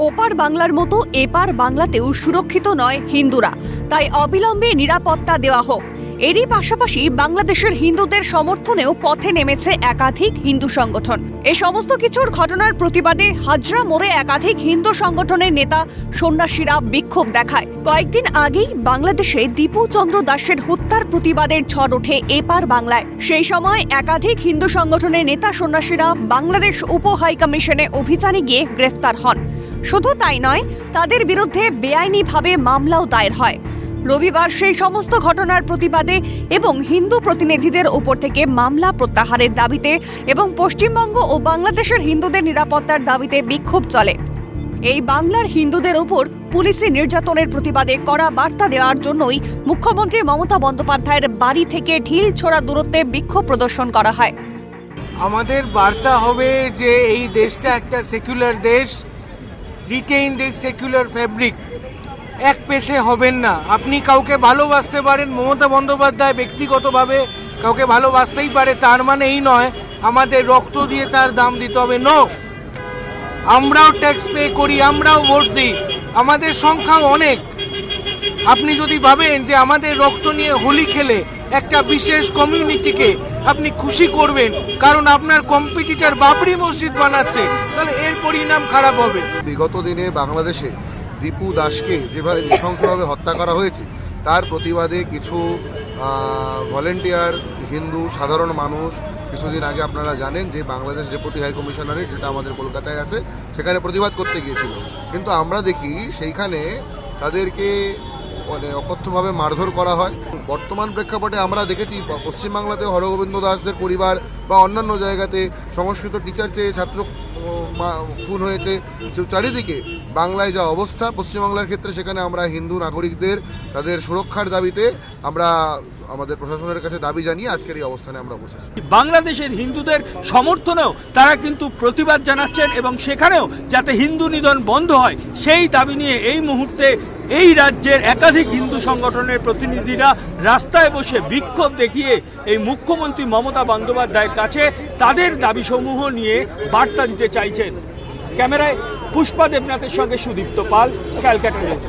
ওপার বাংলার মতো এপার বাংলাতেও সুরক্ষিত নয় হিন্দুরা, তাই অবিলম্বে নিরাপত্তা দেওয়া হোক। এরই পাশাপাশি বাংলাদেশের হিন্দুদের সমর্থনেও পথে নেমেছে একাধিক হিন্দু সংগঠন। এই সমস্ত কিছুর ঘটনার প্রতিবাদে হাজরা মোড়ে একাধিক হিন্দু সংগঠনের নেতা সন্ন্যাসীরা বিক্ষোভ দেখায়। কয়েকদিন আগেই বাংলাদেশে দীপু চন্দ্র দাসের হত্যার প্রতিবাদের ঝড় ওঠে এপার বাংলায়। সেই সময় একাধিক হিন্দু সংগঠনের নেতা সন্ন্যাসীরা বাংলাদেশ উপ হাইকমিশনে অভিযানে গিয়ে গ্রেফতার হন। শুধু তাই নয়, তাদের বিরুদ্ধে বেআইনিভাবে মামলাও দায়ের হয়। রবিবার সেই সমস্ত ঘটনার প্রতিবাদে এবং হিন্দু প্রতিনিধিদের ওপর থেকে মামলা প্রত্যাহারের দাবিতে এবং পশ্চিমবঙ্গ ও বাংলাদেশের হিন্দুদের নিরাপত্তার দাবিতে বিক্ষোভ চলে। এই বাংলার হিন্দুদের ওপর পুলিশি নির্যাতনের প্রতিবাদে কড়া বার্তা দেওয়ার জন্যই মুখ্যমন্ত্রী মমতা বন্দ্যোপাধ্যায়ের বাড়ি থেকে ঢিল ছোড়া দূরত্বে বিক্ষোভ প্রদর্শন করা হয়। আমাদের বার্তা হবে যে এই দেশটা একটা সেকুলার দেশ। Retain this secular fabric. এক পেশে হবেন না। আপনি কাউকে ভালোবাসতে পারেন, মমতা বন্দ্যোপাধ্যায় ব্যক্তিগতভাবে কাউকে ভালোবাসতেই পারে, তার মানে এই নয় আমাদের রক্ত দিয়ে তার দাম দিতে হবে। নো, আমরাও ট্যাক্স পে করি, আমরাও ভোট দিই, আমাদের সংখ্যাও অনেক। আপনি যদি ভাবেন যে আমাদের রক্ত নিয়ে হোলি খেলে একটা বিশেষ কমিউনিটিকে আপনি খুশি করবেন কারণ আপনার কম্পিটিটর বাবরি মসজিদ বানাচ্ছে, তাহলে এর পরিণাম খারাপ হবে। বিগত দিনে বাংলাদেশে দীপু দাসকে যেভাবে নৃশংসভাবে হত্যা করা হয়েছে তার প্রতিবাদে কিছু ভলেন্টিয়ার হিন্দু সাধারণ মানুষ কিছুদিন আগে আপনারা জানেন যে বাংলাদেশ ডেপুটি হাই কমিশনারের, যেটা আমাদের কলকাতায় আছে, সেখানে প্রতিবাদ করতে গিয়েছিল। কিন্তু আমরা দেখি সেইখানে তাদেরকে অকথ্যভাবে মারধর করা হয়। বর্তমান প্রেক্ষাপটে আমরা দেখেছি পশ্চিমবাংলাতে হরগোবিন্দ দাসদের পরিবার বা অন্যান্য জায়গাতে সংস্কৃত টিচার চেয়ে ছাত্র খুন হয়েছে। চারিদিকে বাংলায় যা অবস্থা পশ্চিমবাংলার ক্ষেত্রে, সেখানে আমরা হিন্দু নাগরিকদের তাদের সুরক্ষার দাবিতে আমরা আমাদের প্রশাসনের কাছে দাবি জানিয়ে আজকের এই অবস্থানে আমরা বসেছি। বাংলাদেশের হিন্দুদের সমর্থনেও তারা কিন্তু প্রতিবাদ জানাচ্ছেন এবং সেখানেও যাতে হিন্দু নিধন বন্ধ হয় সেই দাবি নিয়ে এই মুহূর্তে এই রাজ্যের একাধিক হিন্দু সংগঠনের প্রতিনিধিরা রাস্তায় বসে বিক্ষোভ দেখিয়ে এই মুখ্যমন্ত্রী মমতা বন্দ্যোপাধ্যায়ের কাছে তাদের দাবিসমূহ নিয়ে বার্তা দিতে চাইছেন। ক্যামেরায় পুষ্পা দেবনাথের সঙ্গে সুদীপ্ত পাল, ক্যালকাটা নিউজ।